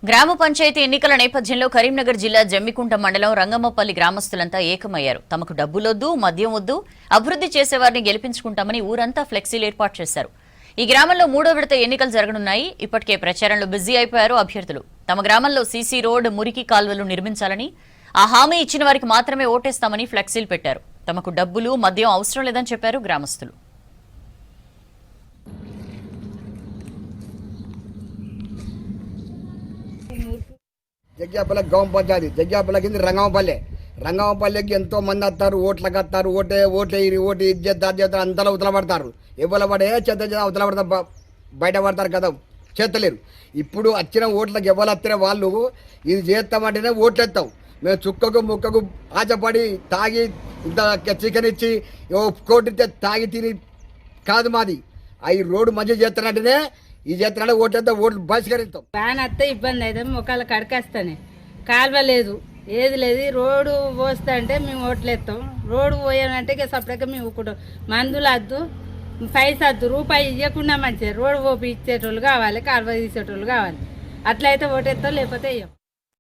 గ్రామ పంచాయతీ ఎన్నికల నేపథ్యంలో కరీంనగర్ జిల్లా జమ్మికుంట మండలం రంగమ్మపల్లి గ్రామస్తులంతా ఏకమయ్యారు. తమకు డబ్బులొద్దు, మద్యం వద్దు, అభివృద్ధి చేసేవారిని గెలిపించుకుంటామని ఊరంతా ఫ్లెక్సీలు ఏర్పాటు చేశారు. ఈ గ్రామంలో 3వ విడత ఎన్నికలు జరగనున్నాయి. ఇప్పటికే ప్రచారంలో బిజీ అయిపోయారు అభ్యర్థులు. తమ గ్రామంలో సీసీ రోడ్, మురికి కాల్వలు నిర్మించాలని, ఆ హామీ ఇచ్చిన వారికి మాత్రమే ఓటేస్తామని ఫ్లెక్సీలు పెట్టారు. తమకు డబ్బులు, మద్యం అవసరం లేదని చెప్పారు గ్రామస్తులు. జగ్గాపల్లి గ్రామ పంచాయతీ జగ్గాపల్లి కింద రంగంపల్లికి ఎంతో మంది వస్తారు. ఓట్లకు వస్తారు. ఓటు ఇది చేస్తారు అంతలో ఉతల పడతారు. ఎవరు పడే చేత ఉతల పడతారు, బయట పడతారు కదా, చేస్తలేరు. ఇప్పుడు వచ్చిన ఓట్లకు ఎవరు వస్తే వాళ్ళు ఇది చేస్తామంటేనే ఓట్లు ఎత్తాం. మేము చుక్కకు ముక్కకు ఆశపడి తాగి ఇంత చికెన్ ఇచ్చి కోటి తాగి తిని కాదు మాది. అవి రోడ్డు మంచిగా చేస్తానంటేనే ఈ చేస్తున్నాడు ఓట్లేద్దాం, ఓట్లు బహిష్కరిస్తాం. వ్యాన్ వస్తే ఇబ్బంది అయితే మొక్కలు కడకేస్తానే, కాలువ లేదు, ఏది లేదు. రోడ్డు పోస్తా అంటే మేము ఓట్లేస్తాం. రోడ్డు పోయానంటే ఇక సపరేట్గా మేము ఊకుంటాం. మందులు వద్దు, పైసా వద్దు, రూపాయి ఇవ్వకుండా మంచిగా రోడ్డు పోపి ఇచ్చేటోళ్ళు కావాలి, కాలువ తీసేటోళ్ళు కావాలి. అట్లయితే ఓటేస్తాం, లేకపోతే ఇవ్వం.